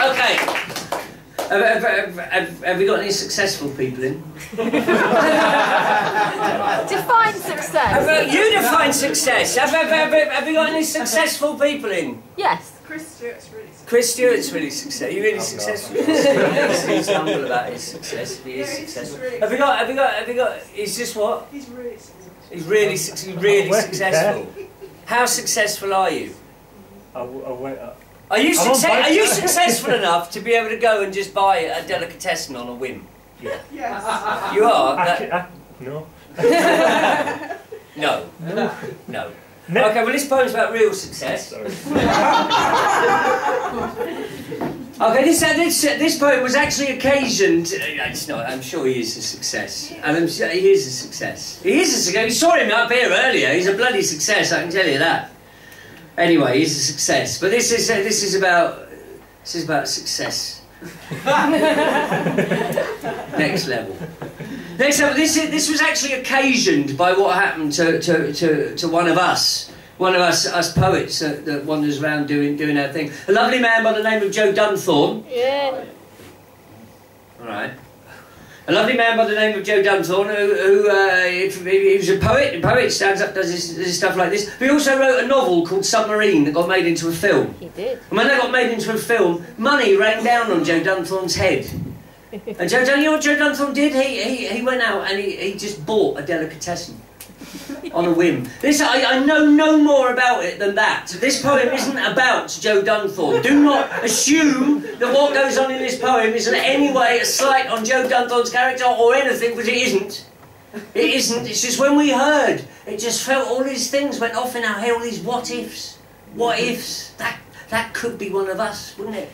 Okay. Have we got any successful people in? Define success. You define success. Have we got any successful people in? Yes. Chris Stewart's really successful. Chris Stewart's really successful. Are you really successful? He's humble about his success. He is successful. Have we got? He's just what? He's really successful. He's really successful. How successful are you? Are you successful enough to be able to go and just buy a delicatessen on a whim? Yeah. Yes. You are? No. No. No. Okay, well this poem's about real success. Okay, this poem was actually occasioned. It's not. I'm sure he is a success. And he is a success. He is a success. You saw him up here earlier. He's a bloody success. I can tell you that. Anyway, he's a success. But this is about success. Next level. Next level. This was actually occasioned by what happened to one of us. One of us poets that wanders around doing our thing. A lovely man by the name of Joe Dunthorne. Yeah. All right. A lovely man by the name of Joe Dunthorne, who he was a poet. A poet stands up, does his stuff like this. But he also wrote a novel called Submarine that got made into a film. He did. And when that got made into a film, money rained down on Joe Dunthorne's head. And you know what Joe Dunthorne did? He went out and he just bought a delicatessen. On a whim. I know no more about it than that. This poem isn't about Joe Dunthorne. Do not assume that what goes on in this poem is in any way a slight on Joe Dunthorne's character or anything, because it isn't. It isn't. It's just when we heard, it just felt all these things went off in our head, all these what ifs. What ifs. That could be one of us, wouldn't it?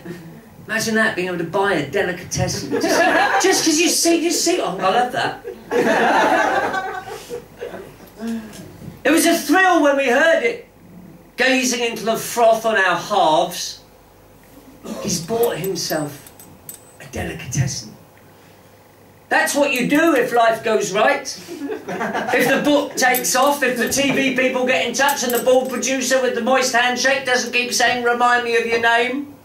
Imagine that, being able to buy a delicatessen. Just because you see, oh, I love that. It was a thrill when we heard it, gazing into the froth on our halves. He's bought himself a delicatessen. That's what you do if life goes right. If the book takes off, if the TV people get in touch and the bald producer with the moist handshake doesn't keep saying, remind me of your name.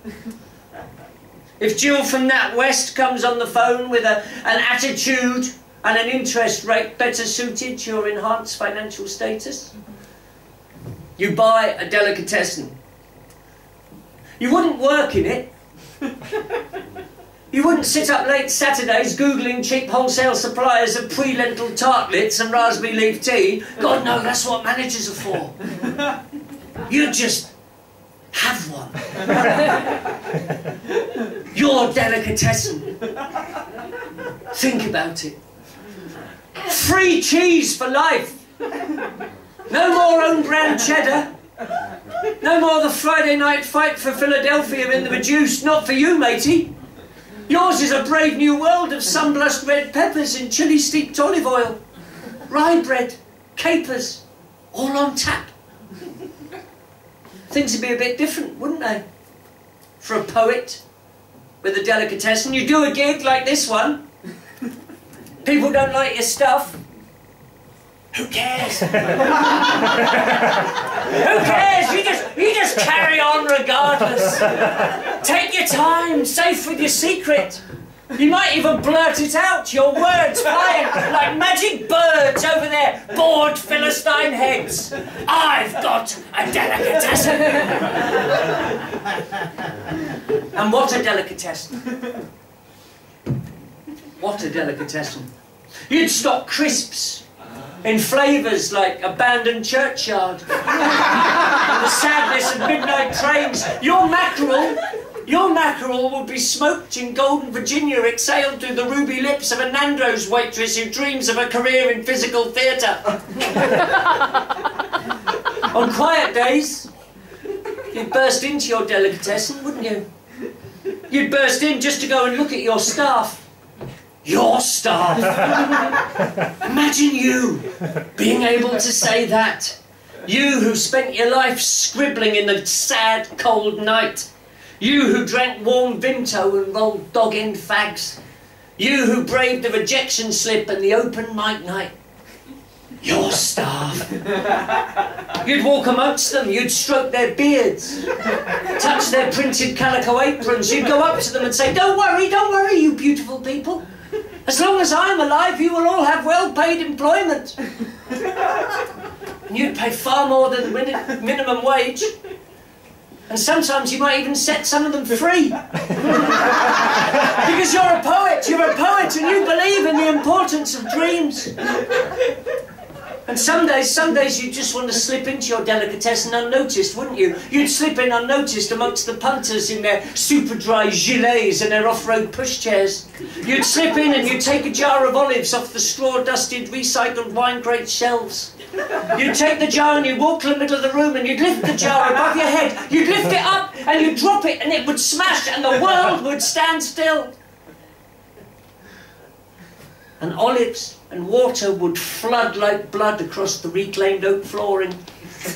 If Jill from Nat West comes on the phone with an attitude and an interest rate better suited to your enhanced financial status, you buy a delicatessen. You wouldn't work in it. You wouldn't sit up late Saturdays googling cheap wholesale suppliers of pre-lentil tartlets and raspberry leaf tea. God no, that's what managers are for. You'd just have one. Your delicatessen. Think about it. Free cheese for life. No more own brand cheddar. No more the Friday night fight for Philadelphia in the reduced. Not for you, matey. Yours is a brave new world of sunblushed red peppers in chilli steeped olive oil, rye bread, capers, all on tap. Things would be a bit different, wouldn't they? For a poet with a delicatessen. You do a gig like this one. People don't like your stuff. Who cares? Who cares? You just carry on regardless. Take your time, safe with your secret. You might even blurt it out, your words flying like magic birds over their bored Philistine heads. I've got a delicatessen. And what a delicatessen. What a delicatessen. You'd stock crisps in flavours like abandoned churchyard. The sadness of midnight trains. Your mackerel would be smoked in golden Virginia, exhaled through the ruby lips of a Nando's waitress who dreams of a career in physical theatre. On quiet days, you'd burst into your delicatessen, wouldn't you? You'd burst in just to go and look at your staff. Your staff. Imagine you being able to say that. You who spent your life scribbling in the sad, cold night. You who drank warm Vimto and rolled dog-end fags. You who braved the rejection slip and the open mic night. your staff. You'd walk amongst them, you'd stroke their beards, touch their printed calico aprons. You'd go up to them and say, don't worry, you beautiful people. As long as I'm alive, you will all have well-paid employment. And you'd pay far more than minimum wage. And sometimes you might even set some of them free. Because you're a poet, and you believe in the importance of dreams. And some days you just want to slip into your delicatessen unnoticed, wouldn't you? You'd slip in unnoticed amongst the punters in their super dry gilets and their off-road pushchairs. You'd slip in and you'd take a jar of olives off the straw-dusted recycled wine crate shelves. You'd take the jar and you'd walk to the middle of the room and you'd lift the jar above your head. You'd lift it up and you'd drop it and it would smash and the world would stand still. And olives and water would flood like blood across the reclaimed oak flooring.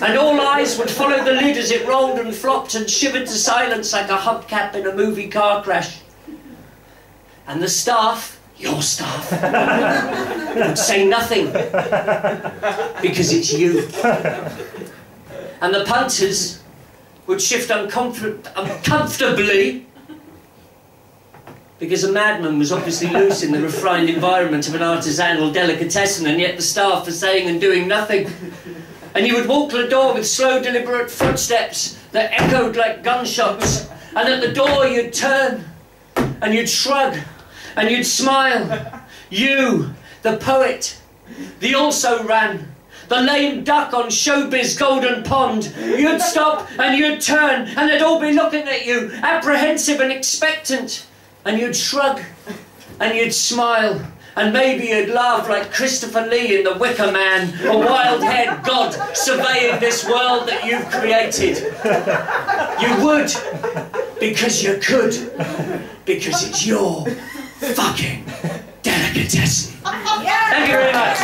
And all eyes would follow the lid as it rolled and flopped and shivered to silence like a hubcap in a movie car crash. And the staff, your staff, would say nothing, because it's you. And the punters would shift uncomfortably, because a madman was obviously loose in the refined environment of an artisanal delicatessen, and yet the staff were saying and doing nothing. And you would walk to the door with slow, deliberate footsteps that echoed like gunshots, and at the door you'd turn, and you'd shrug, and you'd smile. You, the poet, the also-ran, the lame duck on showbiz golden pond. You'd stop, and you'd turn, and they'd all be looking at you, apprehensive and expectant. And you'd shrug, and you'd smile, and maybe you'd laugh like Christopher Lee in The Wicker Man, a wild-haired god surveying this world that you've created. You would, because you could, because it's your fucking delicatessen. Thank you very much.